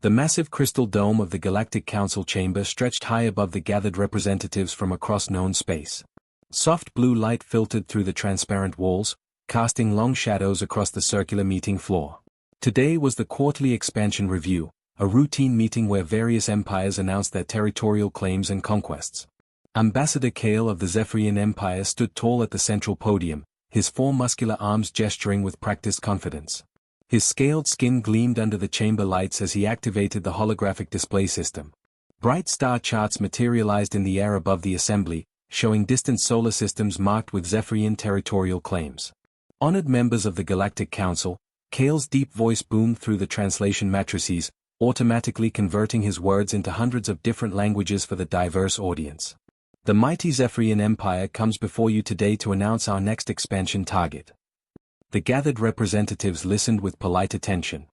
The massive crystal dome of the Galactic Council chamber stretched high above the gathered representatives from across known space. Soft blue light filtered through the transparent walls, casting long shadows across the circular meeting floor. Today was the quarterly expansion review, a routine meeting where various empires announced their territorial claims and conquests. Ambassador Kale of the Zephyrian Empire stood tall at the central podium, his four muscular arms gesturing with practiced confidence. His scaled skin gleamed under the chamber lights as he activated the holographic display system. Bright star charts materialized in the air above the assembly, showing distant solar systems marked with Zephyrian territorial claims. Honored members of the Galactic Council, Kale's deep voice boomed through the translation matrices, automatically converting his words into hundreds of different languages for the diverse audience. The mighty Zephyrian Empire comes before you today to announce our next expansion target. The gathered representatives listened with polite attention.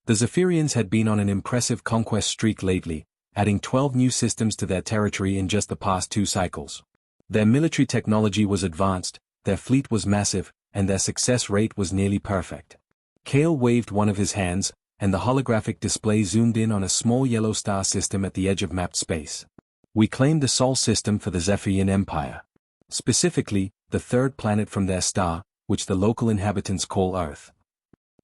The Zephyrians had been on an impressive conquest streak lately, adding 12 new systems to their territory in just the past 2 cycles. Their military technology was advanced, their fleet was massive, and their success rate was nearly perfect. Kale waved one of his hands, and the holographic display zoomed in on a small yellow star system at the edge of mapped space. We claim the Sol system for the Zephyrian Empire. Specifically, the third planet from their star, which the local inhabitants call Earth.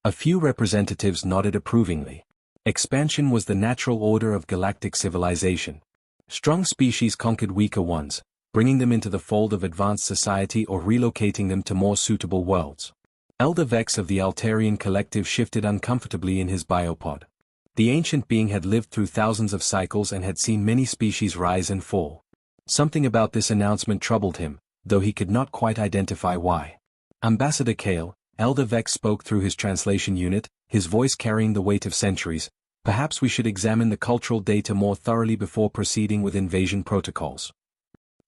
A few representatives nodded approvingly. Expansion was the natural order of galactic civilization. Strong species conquered weaker ones, bringing them into the fold of advanced society or relocating them to more suitable worlds. Elder Vex of the Altarian Collective shifted uncomfortably in his biopod. The ancient being had lived through thousands of cycles and had seen many species rise and fall. Something about this announcement troubled him, though he could not quite identify why. Ambassador Kale, Elder Vex spoke through his translation unit, his voice carrying the weight of centuries. Perhaps we should examine the cultural data more thoroughly before proceeding with invasion protocols.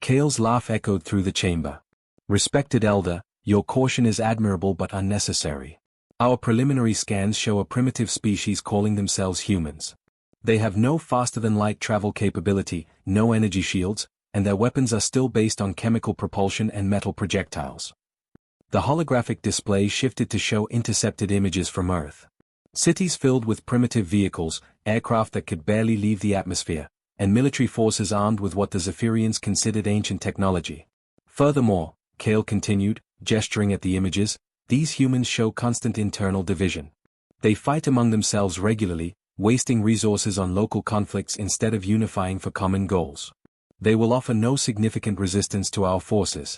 Kale's laugh echoed through the chamber. Respected Elder, your caution is admirable but unnecessary. Our preliminary scans show a primitive species calling themselves humans. They have no faster-than-light travel capability, no energy shields, and their weapons are still based on chemical propulsion and metal projectiles. The holographic display shifted to show intercepted images from Earth. Cities filled with primitive vehicles, aircraft that could barely leave the atmosphere, and military forces armed with what the Zephyrians considered ancient technology. Furthermore, Kale continued, gesturing at the images, these humans show constant internal division. They fight among themselves regularly, wasting resources on local conflicts instead of unifying for common goals. They will offer no significant resistance to our forces.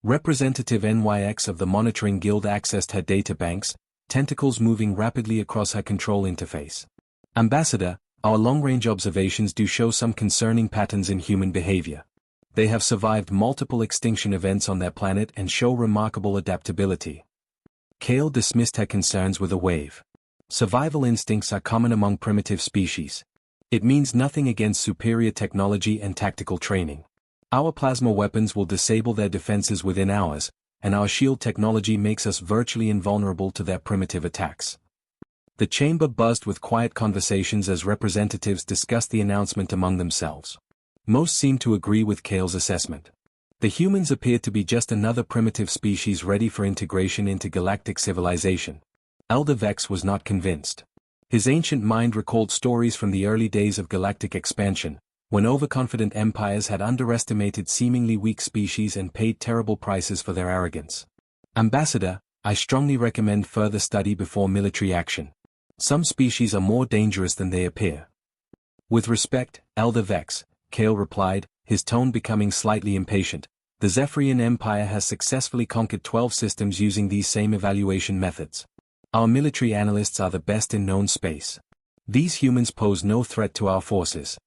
Representative NYX of the Monitoring Guild accessed her databanks, tentacles moving rapidly across her control interface. Ambassador, our long-range observations do show some concerning patterns in human behavior. They have survived multiple extinction events on their planet and show remarkable adaptability. Kale dismissed her concerns with a wave. Survival instincts are common among primitive species. It means nothing against superior technology and tactical training. Our plasma weapons will disable their defenses within hours, and our shield technology makes us virtually invulnerable to their primitive attacks. The chamber buzzed with quiet conversations as representatives discussed the announcement among themselves. Most seemed to agree with Kale's assessment. The humans appeared to be just another primitive species ready for integration into galactic civilization. Elder Vex was not convinced. His ancient mind recalled stories from the early days of galactic expansion, when overconfident empires had underestimated seemingly weak species and paid terrible prices for their arrogance. Ambassador, I strongly recommend further study before military action. Some species are more dangerous than they appear. With respect, Elder Vex, Kale replied, his tone becoming slightly impatient. The Zephyrian Empire has successfully conquered 12 systems using these same evaluation methods. Our military analysts are the best in known space. These humans pose no threat to our forces.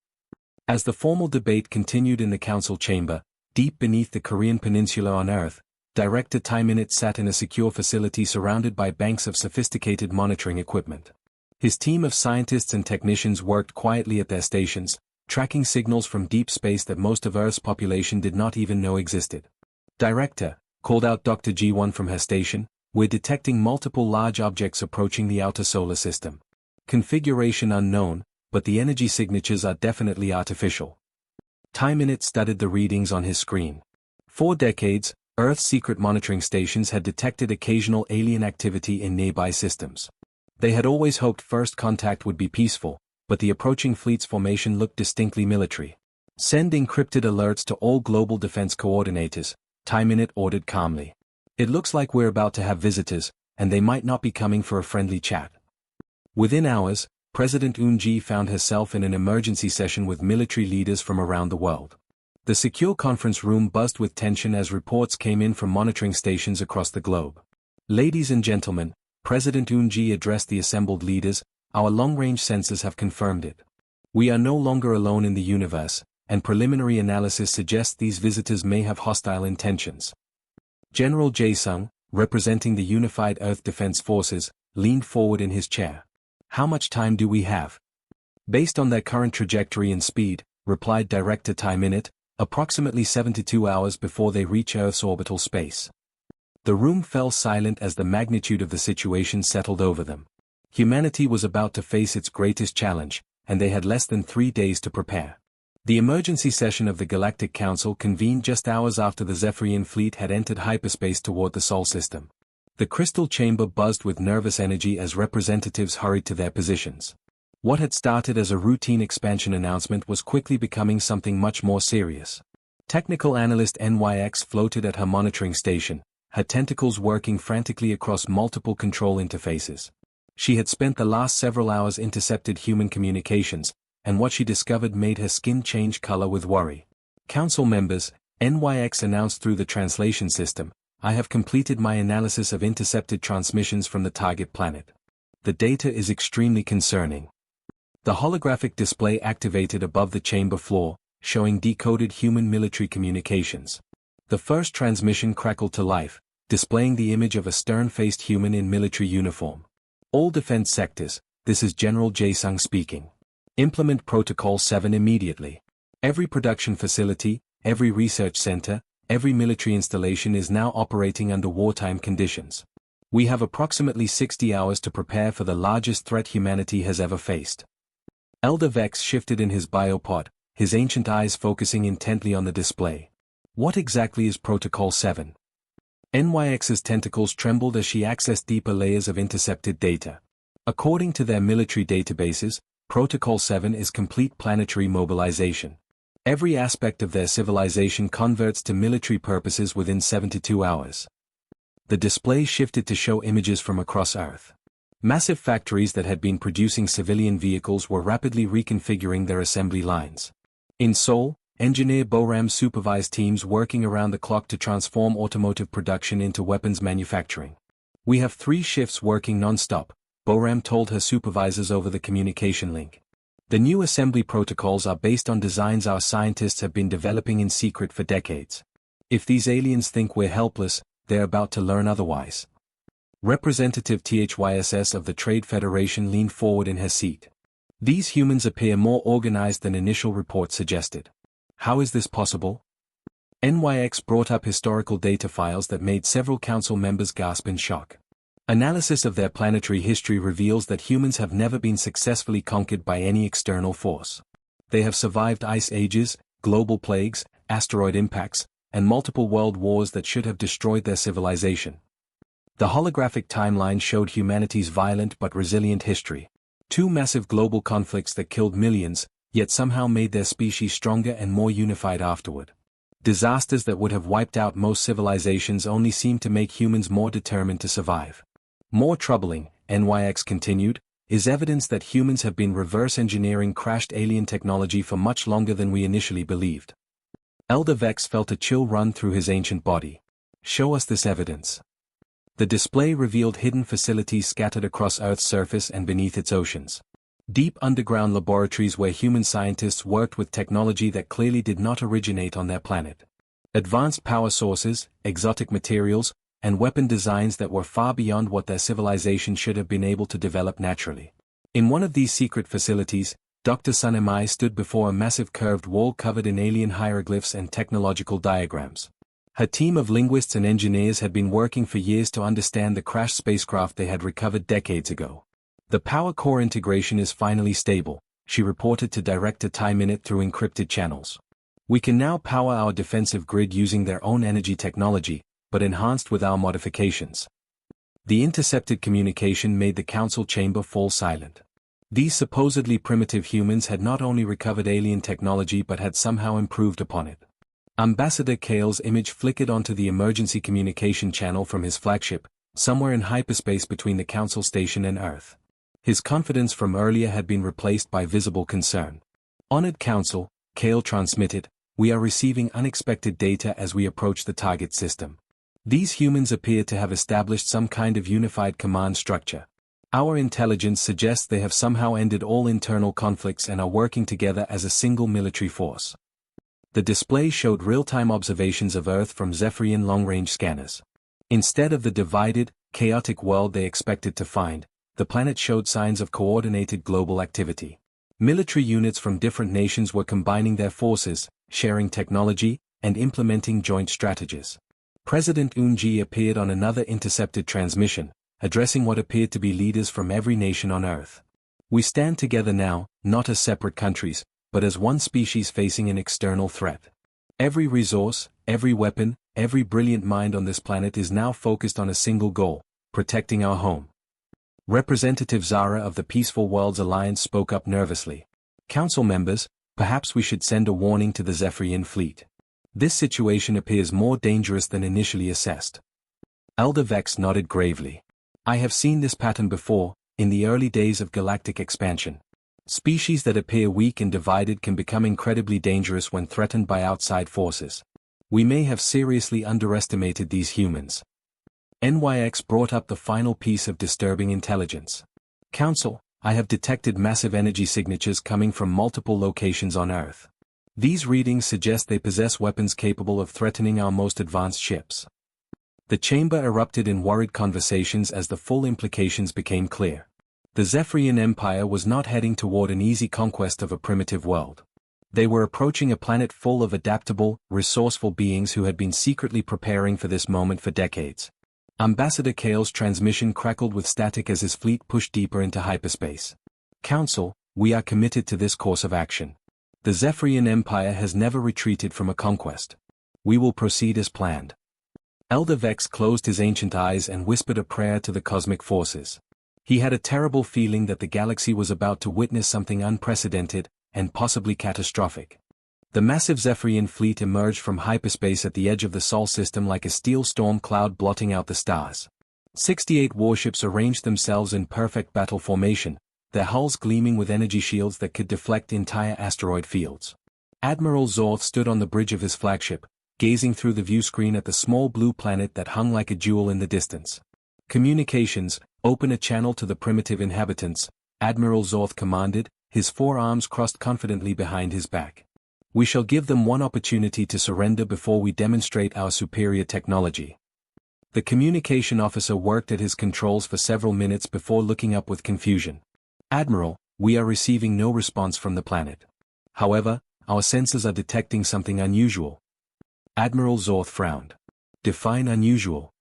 As the formal debate continued in the council chamber, deep beneath the Korean peninsula on Earth, Director Taiminit sat in a secure facility surrounded by banks of sophisticated monitoring equipment. His team of scientists and technicians worked quietly at their stations, tracking signals from deep space that most of Earth's population did not even know existed. Director, called out Dr. G1 from her station, we're detecting multiple large objects approaching the outer solar system. Configuration unknown, but the energy signatures are definitely artificial. Taiminit studied the readings on his screen. For decades, Earth's secret monitoring stations had detected occasional alien activity in nearby systems. They had always hoped first contact would be peaceful, but the approaching fleet's formation looked distinctly military. "Send encrypted alerts to all global defense coordinators," Time-Minute ordered calmly. "It looks like we're about to have visitors, and they might not be coming for a friendly chat." Within hours, President Eun-ji found herself in an emergency session with military leaders from around the world. The secure conference room buzzed with tension as reports came in from monitoring stations across the globe. "Ladies and gentlemen," President Eun-ji addressed the assembled leaders, "our long-range sensors have confirmed it. We are no longer alone in the universe, and preliminary analysis suggests these visitors may have hostile intentions." General Jae-sung, representing the Unified Earth Defense Forces, leaned forward in his chair. "How much time do we have?" "Based on their current trajectory and speed," replied Director Time-Minute, "approximately 72 hours before they reach Earth's orbital space." The room fell silent as the magnitude of the situation settled over them. Humanity was about to face its greatest challenge, and they had less than 3 days to prepare. The emergency session of the Galactic Council convened just hours after the Zephyrian fleet had entered hyperspace toward the Sol system. The crystal chamber buzzed with nervous energy as representatives hurried to their positions. What had started as a routine expansion announcement was quickly becoming something much more serious. Technical analyst NYX floated at her monitoring station, her tentacles working frantically across multiple control interfaces. She had spent the last several hours intercepted human communications, and what she discovered made her skin change color with worry. "Council members," NYX announced through the translation system, "I have completed my analysis of intercepted transmissions from the target planet. The data is extremely concerning." The holographic display activated above the chamber floor, showing decoded human military communications. The first transmission crackled to life, displaying the image of a stern-faced human in military uniform. "All defense sectors, this is General Jae-sung speaking. Implement Protocol 7 immediately. Every production facility, every research center, every military installation is now operating under wartime conditions. We have approximately 60 hours to prepare for the largest threat humanity has ever faced." Elder Vex shifted in his biopod, his ancient eyes focusing intently on the display. "What exactly is Protocol 7? NYX's tentacles trembled as she accessed deeper layers of intercepted data. According to their military databases, Protocol 7 is complete planetary mobilization. Every aspect of their civilization converts to military purposes within 72 hours. The display shifted to show images from across Earth. Massive factories that had been producing civilian vehicles were rapidly reconfiguring their assembly lines. In Seoul, engineer Boram supervised teams working around the clock to transform automotive production into weapons manufacturing. "We have 3 shifts working non-stop," Boram told her supervisors over the communication link. "The new assembly protocols are based on designs our scientists have been developing in secret for decades. If these aliens think we're helpless, they're about to learn otherwise." Representative THYSS of the Trade Federation leaned forward in her seat. "These humans appear more organized than initial reports suggested. How is this possible?" NYX brought up historical data files that made several council members gasp in shock. Analysis of their planetary history reveals that humans have never been successfully conquered by any external force. They have survived ice ages, global plagues, asteroid impacts, and multiple world wars that should have destroyed their civilization. The holographic timeline showed humanity's violent but resilient history. 2 massive global conflicts that killed millions, yet somehow made their species stronger and more unified afterward. Disasters that would have wiped out most civilizations only seemed to make humans more determined to survive. More troubling, NYX continued, is evidence that humans have been reverse engineering crashed alien technology for much longer than we initially believed. Elder Vex felt a chill run through his ancient body. "Show us this evidence." The display revealed hidden facilities scattered across Earth's surface and beneath its oceans. Deep underground laboratories where human scientists worked with technology that clearly did not originate on their planet. Advanced power sources, exotic materials, and weapon designs that were far beyond what their civilization should have been able to develop naturally. In one of these secret facilities, Dr. Sun Mi stood before a massive curved wall covered in alien hieroglyphs and technological diagrams. Her team of linguists and engineers had been working for years to understand the crashed spacecraft they had recovered decades ago. "The power core integration is finally stable," she reported to Director Time-Minute through encrypted channels. "We can now power our defensive grid using their own energy technology, but enhanced with our modifications." The intercepted communication made the council chamber fall silent. These supposedly primitive humans had not only recovered alien technology but had somehow improved upon it. Ambassador Kale's image flickered onto the emergency communication channel from his flagship, somewhere in hyperspace between the Council Station and Earth. His confidence from earlier had been replaced by visible concern. Honored Council, Kale transmitted, we are receiving unexpected data as we approach the target system. These humans appear to have established some kind of unified command structure. Our intelligence suggests they have somehow ended all internal conflicts and are working together as a single military force. The display showed real-time observations of Earth from Zephyrian long-range scanners. Instead of the divided, chaotic world they expected to find, the planet showed signs of coordinated global activity. Military units from different nations were combining their forces, sharing technology, and implementing joint strategies. President Unji appeared on another intercepted transmission, addressing what appeared to be leaders from every nation on Earth. We stand together now, not as separate countries, but as one species facing an external threat. Every resource, every weapon, every brilliant mind on this planet is now focused on a single goal: protecting our home. Representative Zara of the Peaceful Worlds Alliance spoke up nervously. Council members, perhaps we should send a warning to the Zephyrian fleet. This situation appears more dangerous than initially assessed. Elder Vex nodded gravely. I have seen this pattern before, in the early days of galactic expansion. Species that appear weak and divided can become incredibly dangerous when threatened by outside forces. We may have seriously underestimated these humans. NYX brought up the final piece of disturbing intelligence. Council, I have detected massive energy signatures coming from multiple locations on Earth. These readings suggest they possess weapons capable of threatening our most advanced ships. The chamber erupted in worried conversations as the full implications became clear. The Zephyrian Empire was not heading toward an easy conquest of a primitive world. They were approaching a planet full of adaptable, resourceful beings who had been secretly preparing for this moment for decades. Ambassador Kale's transmission crackled with static as his fleet pushed deeper into hyperspace. Council, we are committed to this course of action. The Zephyrian Empire has never retreated from a conquest. We will proceed as planned. Elder Vex closed his ancient eyes and whispered a prayer to the cosmic forces. He had a terrible feeling that the galaxy was about to witness something unprecedented, and possibly catastrophic. The massive Zephyrian fleet emerged from hyperspace at the edge of the Sol system like a steel storm cloud blotting out the stars. 68 warships arranged themselves in perfect battle formation, their hulls gleaming with energy shields that could deflect entire asteroid fields. Admiral Zorth stood on the bridge of his flagship, gazing through the viewscreen at the small blue planet that hung like a jewel in the distance. Communications, open a channel to the primitive inhabitants, Admiral Zorth commanded, his forearms crossed confidently behind his back. We shall give them one opportunity to surrender before we demonstrate our superior technology. The communication officer worked at his controls for several minutes before looking up with confusion. Admiral, we are receiving no response from the planet. However, our sensors are detecting something unusual. Admiral Zorth frowned. Define unusual.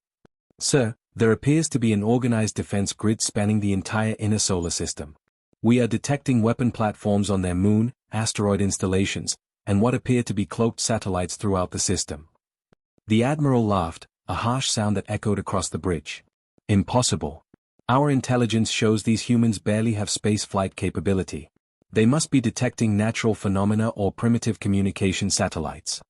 Sir, there appears to be an organized defense grid spanning the entire inner solar system. We are detecting weapon platforms on their moon, asteroid installations, and what appear to be cloaked satellites throughout the system. The Admiral laughed, a harsh sound that echoed across the bridge. Impossible. Our intelligence shows these humans barely have space flight capability. They must be detecting natural phenomena or primitive communication satellites.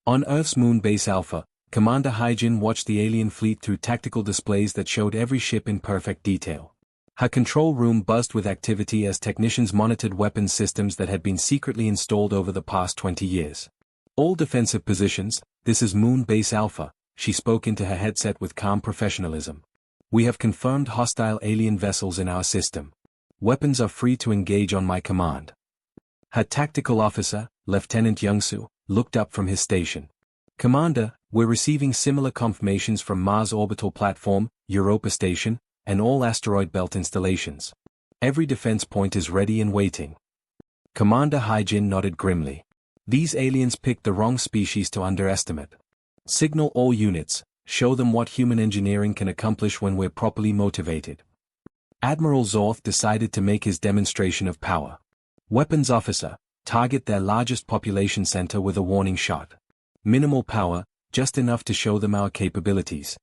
On Earth's moon base Alpha, Commander Hyjin watched the alien fleet through tactical displays that showed every ship in perfect detail. Her control room buzzed with activity as technicians monitored weapons systems that had been secretly installed over the past 20 years. All defensive positions, this is Moon Base Alpha, she spoke into her headset with calm professionalism. We have confirmed hostile alien vessels in our system. Weapons are free to engage on my command. Her tactical officer, Lieutenant Youngsu, looked up from his station. Commander, we're receiving similar confirmations from Mars Orbital Platform, Europa Station, and all asteroid belt installations. Every defense point is ready and waiting. Commander Hyjin nodded grimly. These aliens picked the wrong species to underestimate. Signal all units, show them what human engineering can accomplish when we're properly motivated. Admiral Zorth decided to make his demonstration of power. Weapons officer, target their largest population center with a warning shot. Minimal power, just enough to show them our capabilities.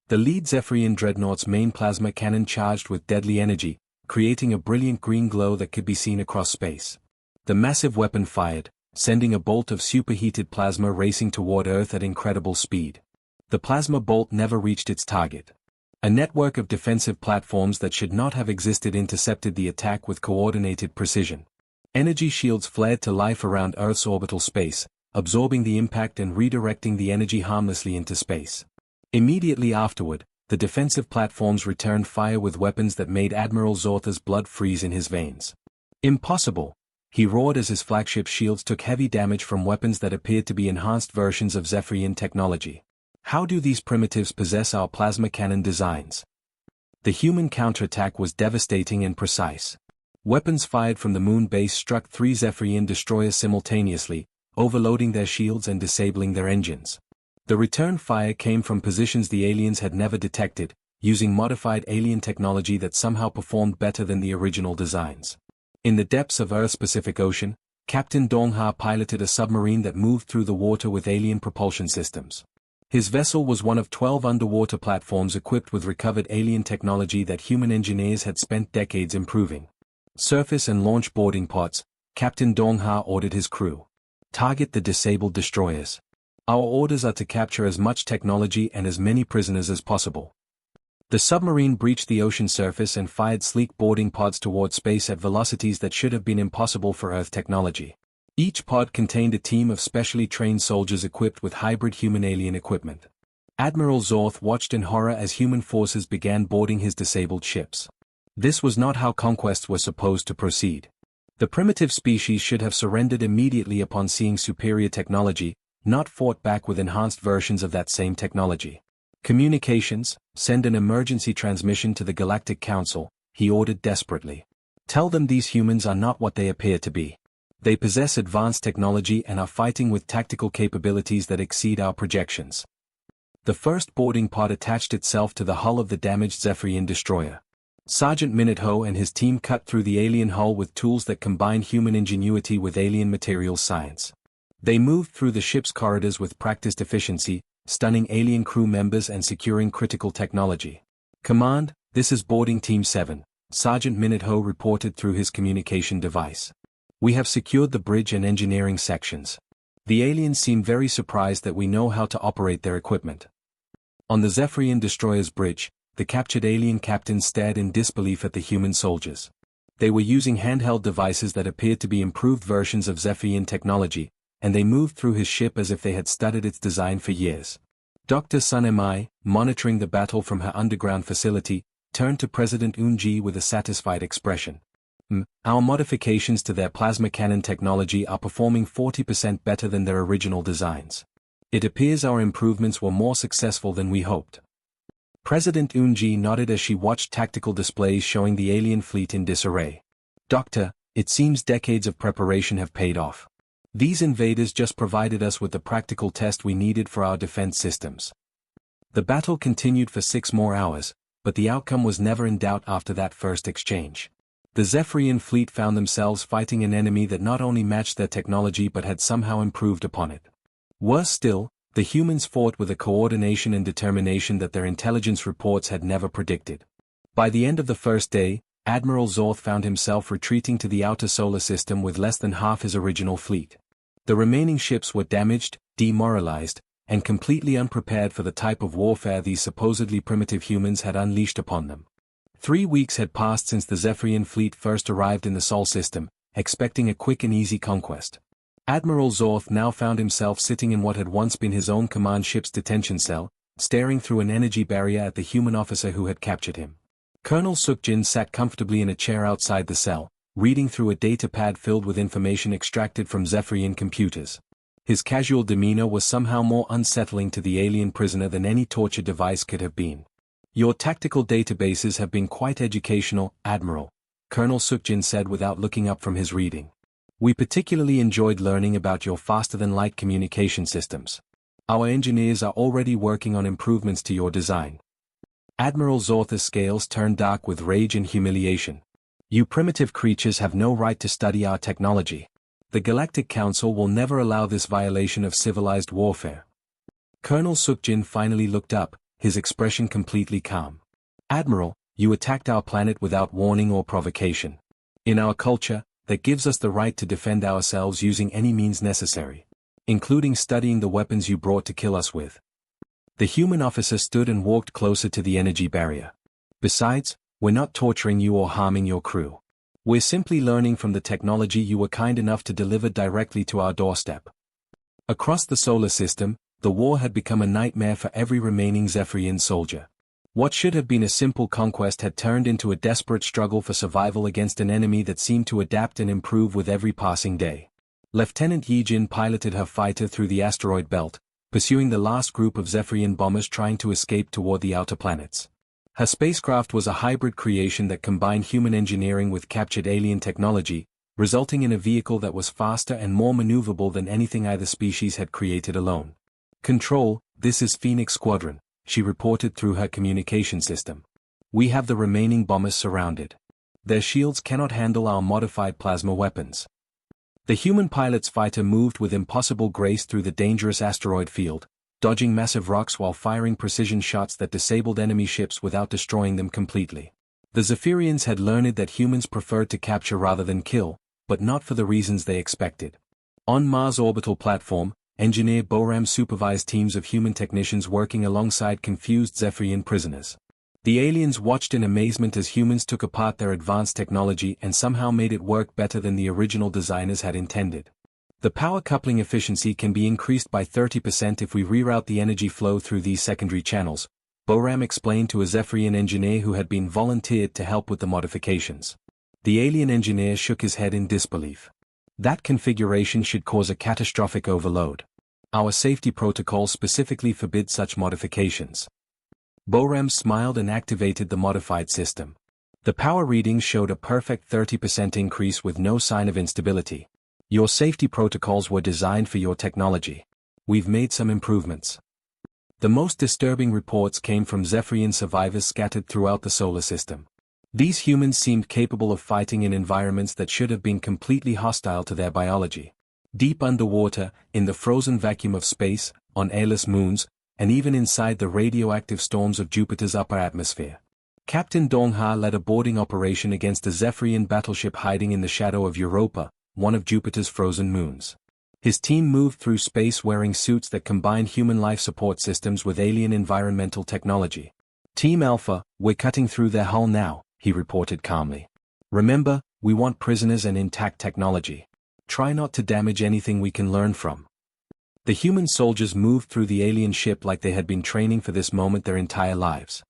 The lead Zephyrian dreadnought's main plasma cannon charged with deadly energy, creating a brilliant green glow that could be seen across space. The massive weapon fired, sending a bolt of superheated plasma racing toward Earth at incredible speed. The plasma bolt never reached its target. A network of defensive platforms that should not have existed intercepted the attack with coordinated precision. Energy shields flared to life around Earth's orbital space, absorbing the impact and redirecting the energy harmlessly into space. Immediately afterward, the defensive platforms returned fire with weapons that made Admiral Zortha's blood freeze in his veins. Impossible! He roared as his flagship shields took heavy damage from weapons that appeared to be enhanced versions of Zephyrian technology. How do these primitives possess our plasma cannon designs? The human counterattack was devastating and precise. Weapons fired from the moon base struck 3 Zephyrian destroyers simultaneously, overloading their shields and disabling their engines. The return fire came from positions the aliens had never detected, using modified alien technology that somehow performed better than the original designs. In the depths of Earth's Pacific Ocean, Captain Dongha piloted a submarine that moved through the water with alien propulsion systems. His vessel was one of 12 underwater platforms equipped with recovered alien technology that human engineers had spent decades improving. Surface and launch boarding pods, Captain Dongha ordered his crew. Target the disabled destroyers. Our orders are to capture as much technology and as many prisoners as possible. The submarine breached the ocean surface and fired sleek boarding pods toward space at velocities that should have been impossible for Earth technology. Each pod contained a team of specially trained soldiers equipped with hybrid human-alien equipment. Admiral Zorth watched in horror as human forces began boarding his disabled ships. This was not how conquests were supposed to proceed. The primitive species should have surrendered immediately upon seeing superior technology, not fought back with enhanced versions of that same technology. Communications, send an emergency transmission to the Galactic Council, he ordered desperately. Tell them these humans are not what they appear to be. They possess advanced technology and are fighting with tactical capabilities that exceed our projections. The first boarding pod attached itself to the hull of the damaged Zephyrian destroyer. Sergeant Minutho and his team cut through the alien hull with tools that combined human ingenuity with alien materials science. They moved through the ship's corridors with practiced efficiency, stunning alien crew members and securing critical technology. Command, this is Boarding Team 7, Sergeant Minutho reported through his communication device. We have secured the bridge and engineering sections. The aliens seem very surprised that we know how to operate their equipment. On the Zephyrian destroyer's bridge, the captured alien captains stared in disbelief at the human soldiers. They were using handheld devices that appeared to be improved versions of Zephyrian technology, and they moved through his ship as if they had studied its design for years. Dr. Sun Mi, monitoring the battle from her underground facility, turned to President Unji with a satisfied expression. Our modifications to their plasma cannon technology are performing 40% better than their original designs. It appears our improvements were more successful than we hoped. President Unji nodded as she watched tactical displays showing the alien fleet in disarray. Doctor, it seems decades of preparation have paid off. These invaders just provided us with the practical test we needed for our defense systems. The battle continued for 6 more hours, but the outcome was never in doubt after that first exchange. The Zephyrian fleet found themselves fighting an enemy that not only matched their technology but had somehow improved upon it. Worse still, the humans fought with a coordination and determination that their intelligence reports had never predicted. By the end of the first day, Admiral Zorth found himself retreating to the outer solar system with less than half his original fleet. The remaining ships were damaged, demoralized, and completely unprepared for the type of warfare these supposedly primitive humans had unleashed upon them. 3 weeks had passed since the Zephyrian fleet first arrived in the Sol system, expecting a quick and easy conquest. Admiral Zorth now found himself sitting in what had once been his own command ship's detention cell, staring through an energy barrier at the human officer who had captured him. Colonel Sukjin sat comfortably in a chair outside the cell, reading through a datapad filled with information extracted from Zephyrian computers. His casual demeanor was somehow more unsettling to the alien prisoner than any torture device could have been. Your tactical databases have been quite educational, Admiral, Colonel Sukjin said without looking up from his reading. We particularly enjoyed learning about your faster-than-light communication systems. Our engineers are already working on improvements to your design. Admiral Zorth's scales turned dark with rage and humiliation. You primitive creatures have no right to study our technology. The Galactic Council will never allow this violation of civilized warfare. Colonel Sukjin finally looked up, his expression completely calm. Admiral, You attacked our planet without warning or provocation. In our culture, that gives us the right to defend ourselves using any means necessary, including studying the weapons you brought to kill us with. The human officer stood and walked closer to the energy barrier. Besides, we're not torturing you or harming your crew. We're simply learning from the technology you were kind enough to deliver directly to our doorstep. Across the solar system, the war had become a nightmare for every remaining Zephyrian soldier. What should have been a simple conquest had turned into a desperate struggle for survival against an enemy that seemed to adapt and improve with every passing day. Lieutenant Yijin piloted her fighter through the asteroid belt, pursuing the last group of Zephyrian bombers trying to escape toward the outer planets. Her spacecraft was a hybrid creation that combined human engineering with captured alien technology, resulting in a vehicle that was faster and more maneuverable than anything either species had created alone. "Control, this is Phoenix Squadron," she reported through her communication system. "We have the remaining bombers surrounded. Their shields cannot handle our modified plasma weapons." The human pilot's fighter moved with impossible grace through the dangerous asteroid field, dodging massive rocks while firing precision shots that disabled enemy ships without destroying them completely. The Zephyrians had learned that humans preferred to capture rather than kill, but not for the reasons they expected. On Mars' orbital platform, Engineer Boram supervised teams of human technicians working alongside confused Zephyrian prisoners. The aliens watched in amazement as humans took apart their advanced technology and somehow made it work better than the original designers had intended. "The power coupling efficiency can be increased by 30% if we reroute the energy flow through these secondary channels," Boram explained to a Zephyrian engineer who had been volunteered to help with the modifications. The alien engineer shook his head in disbelief. "That configuration should cause a catastrophic overload. Our safety protocols specifically forbid such modifications." Boram smiled and activated the modified system. The power readings showed a perfect 30% increase with no sign of instability. "Your safety protocols were designed for your technology. We've made some improvements." The most disturbing reports came from Zephyrian survivors scattered throughout the solar system. These humans seemed capable of fighting in environments that should have been completely hostile to their biology. Deep underwater, in the frozen vacuum of space, on airless moons, and even inside the radioactive storms of Jupiter's upper atmosphere. Captain Dongha led a boarding operation against a Zephyrian battleship hiding in the shadow of Europa, one of Jupiter's frozen moons. His team moved through space wearing suits that combined human life support systems with alien environmental technology. "Team Alpha, we're cutting through their hull now," he reported calmly. "Remember, we want prisoners and intact technology. Try not to damage anything we can learn from." The human soldiers moved through the alien ship like they had been training for this moment their entire lives.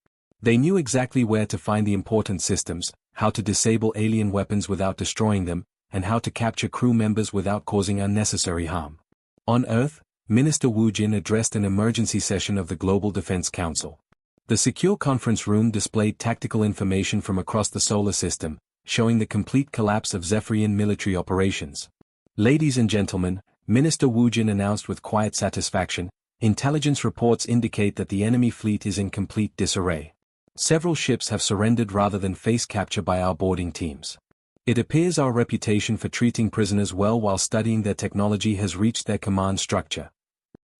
They knew exactly where to find the important systems, how to disable alien weapons without destroying them, and how to capture crew members without causing unnecessary harm. On Earth, Minister Wu Jin addressed an emergency session of the Global Defense Council. The secure conference room displayed tactical information from across the solar system, showing the complete collapse of Zephyrian military operations. "Ladies and gentlemen," Minister Wu Jin announced with quiet satisfaction, "intelligence reports indicate that the enemy fleet is in complete disarray. Several ships have surrendered rather than face capture by our boarding teams. It appears our reputation for treating prisoners well while studying their technology has reached their command structure."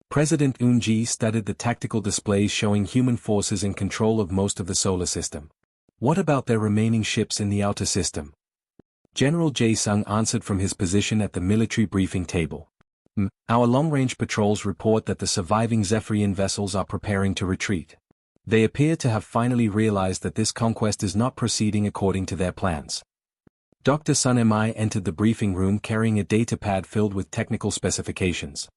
President Eun-ji studied the tactical displays showing human forces in control of most of the solar system. "What about their remaining ships in the outer system?" General Jae-sung answered from his position at the military briefing table. "Our long-range patrols report that the surviving Zephyrian vessels are preparing to retreat. They appear to have finally realized that this conquest is not proceeding according to their plans." Dr. Sun Mi entered the briefing room carrying a datapad filled with technical specifications.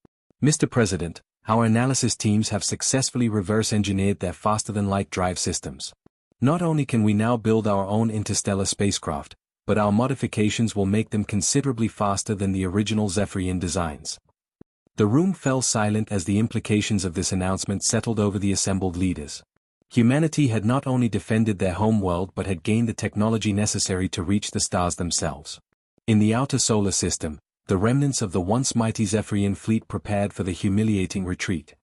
"Mr. President, our analysis teams have successfully reverse-engineered their faster-than-light drive systems. Not only can we now build our own interstellar spacecraft, but our modifications will make them considerably faster than the original Zephyrian designs." The room fell silent as the implications of this announcement settled over the assembled leaders. Humanity had not only defended their homeworld but had gained the technology necessary to reach the stars themselves. In the outer solar system, the remnants of the once mighty Zephyrian fleet prepared for the humiliating retreat.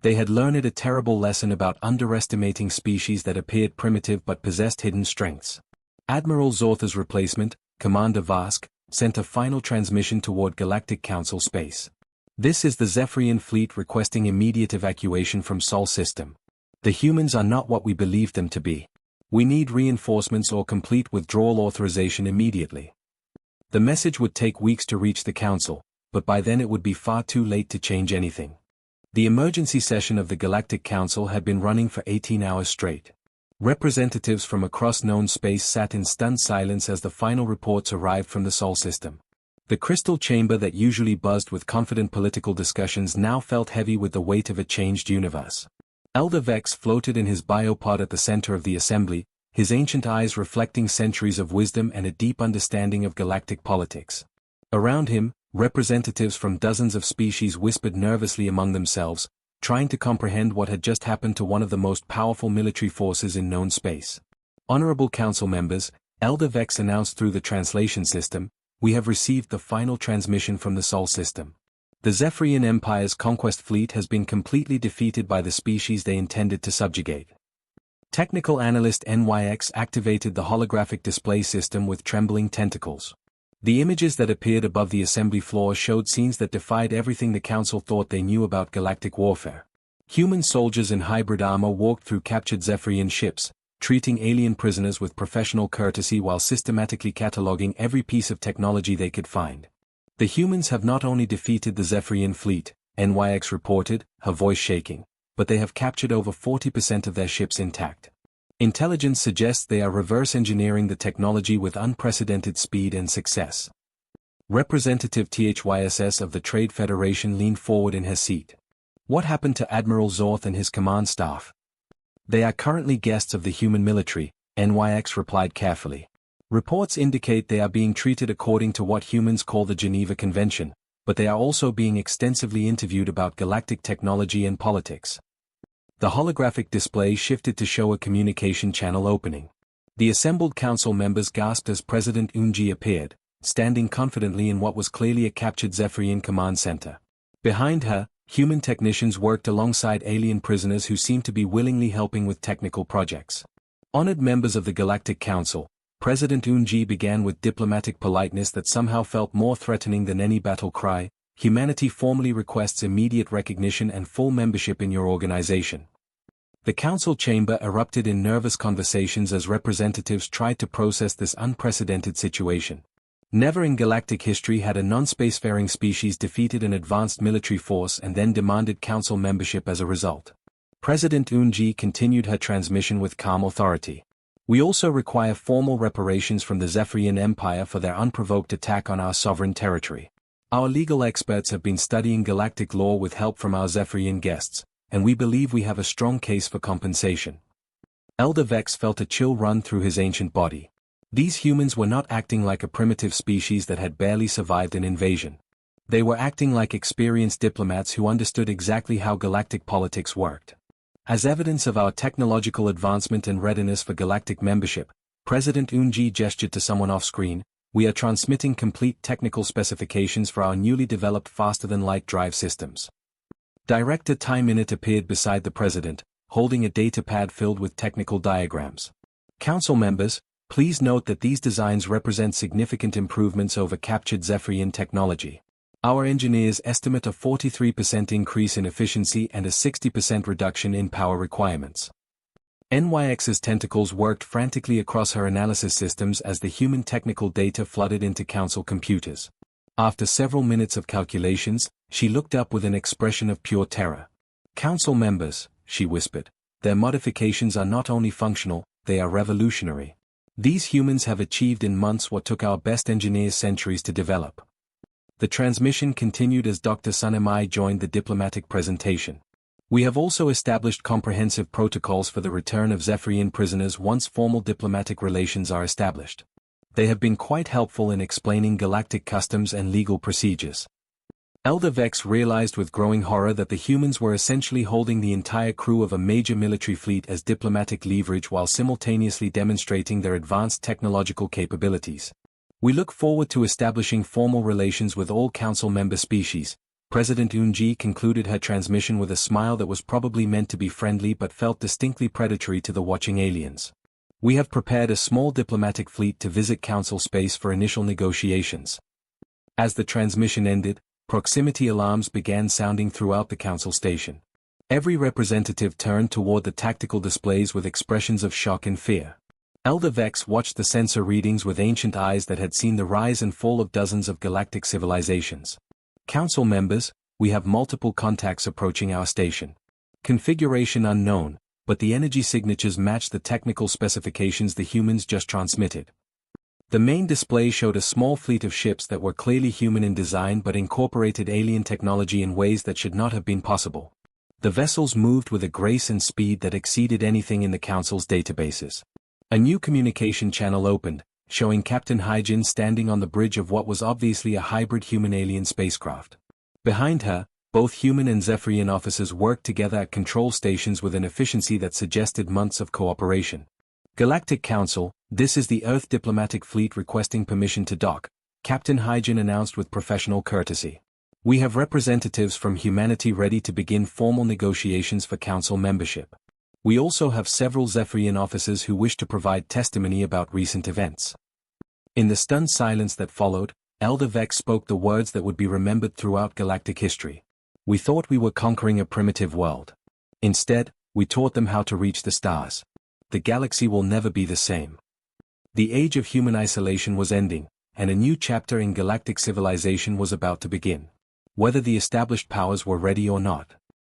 They had learned a terrible lesson about underestimating species that appeared primitive but possessed hidden strengths. Admiral Zortha's replacement, Commander Vask, sent a final transmission toward Galactic Council space. "This is the Zephyrian fleet requesting immediate evacuation from Sol system. The humans are not what we believed them to be. We need reinforcements or complete withdrawal authorization immediately. The message would take weeks to reach the Council, but by then it would be far too late to change anything. The emergency session of the Galactic Council had been running for 18 hours straight. Representatives from across known space sat in stunned silence as the final reports arrived from the Sol system. The crystal chamber that usually buzzed with confident political discussions now felt heavy with the weight of a changed universe. Elder Vex floated in his biopod at the center of the assembly, his ancient eyes reflecting centuries of wisdom and a deep understanding of galactic politics. Around him, representatives from dozens of species whispered nervously among themselves, trying to comprehend what had just happened to one of the most powerful military forces in known space. Honorable Council members, Elder Vex announced through the translation system, we have received the final transmission from the Sol system. The Zephyrian Empire's conquest fleet has been completely defeated by the species they intended to subjugate. Technical analyst NYX activated the holographic display system with trembling tentacles. The images that appeared above the assembly floor showed scenes that defied everything the Council thought they knew about galactic warfare. Human soldiers in hybrid armor walked through captured Zephyrian ships, treating alien prisoners with professional courtesy while systematically cataloging every piece of technology they could find. The humans have not only defeated the Zephyrian fleet, NYX reported, her voice shaking, but they have captured over 40% of their ships intact. Intelligence suggests they are reverse engineering the technology with unprecedented speed and success. Representative THYSS of the Trade Federation leaned forward in her seat. What happened to Admiral Zorth and his command staff? They are currently guests of the human military, NYX replied carefully. Reports indicate they are being treated according to what humans call the Geneva Convention, but they are also being extensively interviewed about galactic technology and politics. The holographic display shifted to show a communication channel opening. The assembled council members gasped as President Unji appeared, standing confidently in what was clearly a captured Zephyrian command center. Behind her, human technicians worked alongside alien prisoners who seemed to be willingly helping with technical projects. Honored members of the Galactic Council, President Unji began with diplomatic politeness that somehow felt more threatening than any battle cry. Humanity formally requests immediate recognition and full membership in your organization. The council chamber erupted in nervous conversations as representatives tried to process this unprecedented situation. Never in galactic history had a non-spacefaring species defeated an advanced military force and then demanded council membership as a result. President Unji continued her transmission with calm authority. We also require formal reparations from the Zephyrian Empire for their unprovoked attack on our sovereign territory. Our legal experts have been studying galactic law with help from our Zephyrian guests, and we believe we have a strong case for compensation. Elder Vex felt a chill run through his ancient body. These humans were not acting like a primitive species that had barely survived an invasion. They were acting like experienced diplomats who understood exactly how galactic politics worked. As evidence of our technological advancement and readiness for galactic membership, President Unji gestured to someone off-screen. We are transmitting complete technical specifications for our newly developed faster-than-light drive systems. Director Tai Minute appeared beside the president, holding a datapad filled with technical diagrams. Council members, please note that these designs represent significant improvements over captured Zephyrian technology. Our engineers estimate a 43% increase in efficiency and a 60% reduction in power requirements. NYX's tentacles worked frantically across her analysis systems as the human technical data flooded into council computers. After several minutes of calculations, she looked up with an expression of pure terror. Council members, she whispered, their modifications are not only functional, they are revolutionary. These humans have achieved in months what took our best engineers centuries to develop. The transmission continued as Dr. Sunemai joined the diplomatic presentation. We have also established comprehensive protocols for the return of Zephyrian prisoners once formal diplomatic relations are established. They have been quite helpful in explaining galactic customs and legal procedures. Elder Vex realized with growing horror that the humans were essentially holding the entire crew of a major military fleet as diplomatic leverage while simultaneously demonstrating their advanced technological capabilities. We look forward to establishing formal relations with all council member species. President Unji concluded her transmission with a smile that was probably meant to be friendly but felt distinctly predatory to the watching aliens. We have prepared a small diplomatic fleet to visit council space for initial negotiations. As the transmission ended, proximity alarms began sounding throughout the council station. Every representative turned toward the tactical displays with expressions of shock and fear. Elder Vex watched the sensor readings with ancient eyes that had seen the rise and fall of dozens of galactic civilizations. Council members, we have multiple contacts approaching our station. Configuration unknown, but the energy signatures match the technical specifications the humans just transmitted. The main display showed a small fleet of ships that were clearly human in design but incorporated alien technology in ways that should not have been possible. The vessels moved with a grace and speed that exceeded anything in the Council's databases. A new communication channel opened, showing Captain Hyjin standing on the bridge of what was obviously a hybrid human-alien spacecraft. Behind her, both human and Zephyrian officers worked together at control stations with an efficiency that suggested months of cooperation. Galactic Council, this is the Earth diplomatic fleet requesting permission to dock, Captain Hyjin announced with professional courtesy. We have representatives from humanity ready to begin formal negotiations for Council membership. We also have several Zephyrian officers who wish to provide testimony about recent events. In the stunned silence that followed, Elder Vex spoke the words that would be remembered throughout galactic history. We thought we were conquering a primitive world. Instead, we taught them how to reach the stars. The galaxy will never be the same. The age of human isolation was ending, and a new chapter in galactic civilization was about to begin. Whether the established powers were ready or not.